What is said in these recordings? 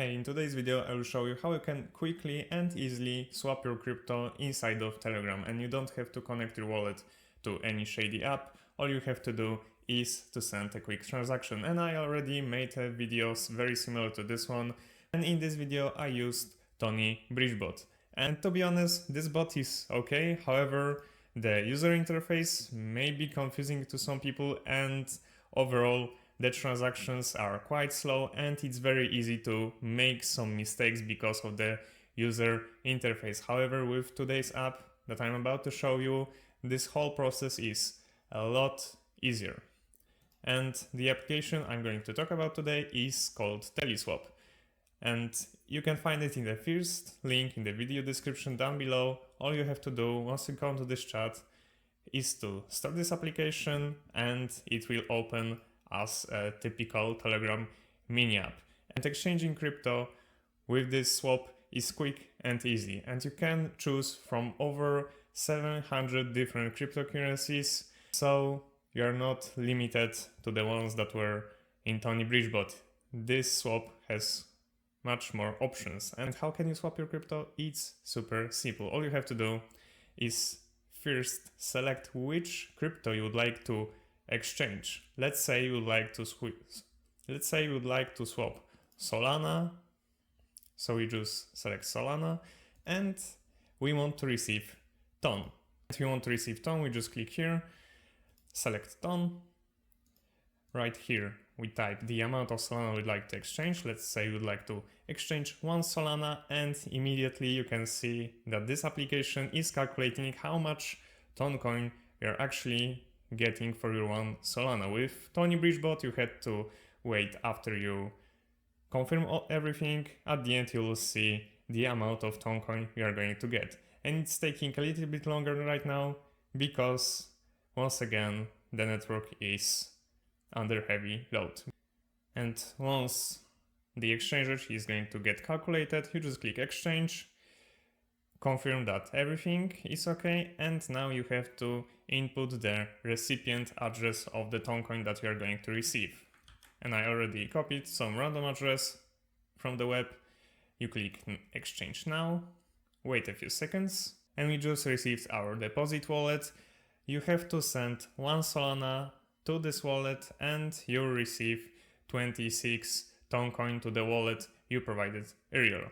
Hey, in today's video I will show you how you can quickly and easily swap your crypto inside of Telegram, and you don't have to connect your wallet to any shady app. All you have to do is to send a quick transaction, and I already made videos very similar to this one, and in this video I used Tony Bridgebot. And to be honest, this bot is okay, however the user interface may be confusing to some people, and overall the transactions are quite slow and it's very easy to make some mistakes because of the user interface. However, with today's app that I'm about to show you, this whole process is a lot easier. And the application I'm going to talk about today is called TeleSwap. And you can find it in the first link in the video description down below. All you have to do once you come to this chat is to start this application, and it will open as a typical Telegram mini app. And exchanging crypto with this swap is quick and easy, and you can choose from over 700 different cryptocurrencies, so you are not limited to the ones that were in Tony Bridgebot. This swap has much more options. And how can you swap your crypto? It's super simple. All you have to do is first select which crypto you would like to exchange. Let's say you would like to swap Solana. So we just select Solana, and we want to receive TON. If we want to receive TON, we just click here, select TON. Right here we type the amount of Solana we'd like to exchange. Let's say we'd like to exchange 1 Solana, and immediately you can see that this application is calculating how much TON coin you're actually getting for your 1 Solana. With Tony Bridgebot you had to wait after you confirm everything. At the end you will see the amount of TON coin you are going to get, and it's taking a little bit longer right now because once again the network is under heavy load. And once the exchange is going to get calculated, you just click exchange, confirm that everything is okay, and now you have to input the recipient address of the TON coin that you are going to receive. And I already copied some random address from the web. You click exchange now, wait a few seconds, and we just received our deposit wallet. You have to send 1 Solana to this wallet, and you'll receive 26 TON coin to the wallet you provided earlier.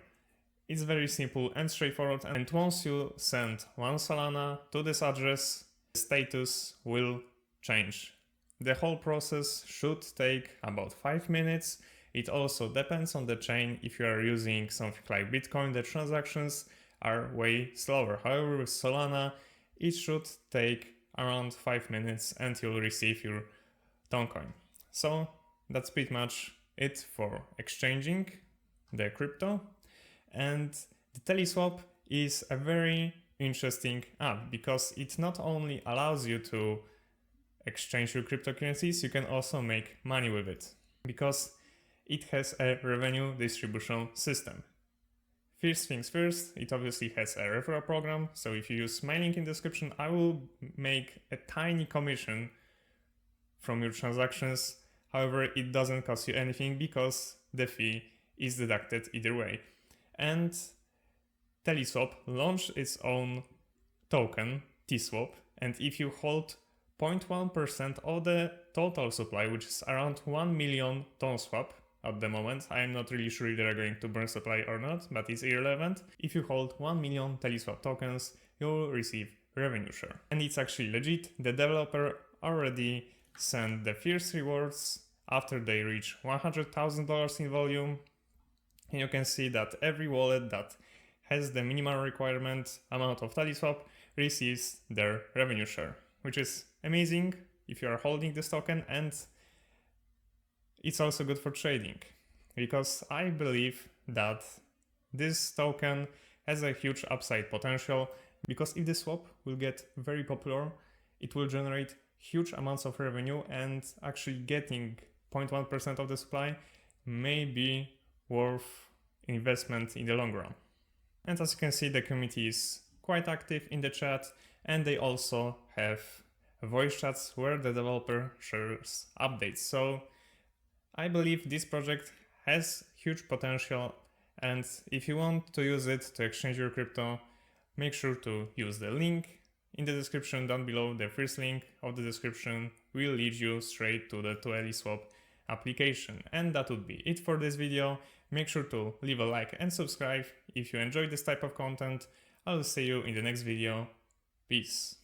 It's very simple and straightforward, and once you send 1 Solana to this address, the status will change. The whole process should take about 5 minutes. It also depends on the chain. If you are using something like Bitcoin, the transactions are way slower. However, with Solana, it should take around 5 minutes and you'll receive your TON coin. So that's pretty much it for exchanging the crypto. And the TeleSwap is a very interesting app because it not only allows you to exchange your cryptocurrencies, you can also make money with it because it has a revenue distribution system. First things first, it obviously has a referral program, so if you use my link in the description, I will make a tiny commission from your transactions. However, it doesn't cost you anything because the fee is deducted either way. And TeleSwap launched its own token, TSwap, and if you hold 0.1% of the total supply, which is around 1 million TON swap, at the moment, I am not really sure if they are going to burn supply or not, but it's irrelevant. If you hold 1 million TeleSwap tokens, you will receive revenue share. And it's actually legit. The developer already sent the first rewards after they reach $100,000 in volume. And you can see that every wallet that has the minimal requirement amount of TeleSwap receives their revenue share, which is amazing if you are holding this token, and it's also good for trading, because I believe that this token has a huge upside potential, because if the swap will get very popular, it will generate huge amounts of revenue, and actually getting 0.1% of the supply may be worth investment in the long run. And as you can see, the community is quite active in the chat, and they also have voice chats where the developer shares updates. So I believe this project has huge potential, and if you want to use it to exchange your crypto, make sure to use the link in the description down below. The first link of the description will lead you straight to the TeleSwap application. And that would be it for this video. Make sure to leave a like and subscribe if you enjoyed this type of content. I'll see you in the next video. Peace.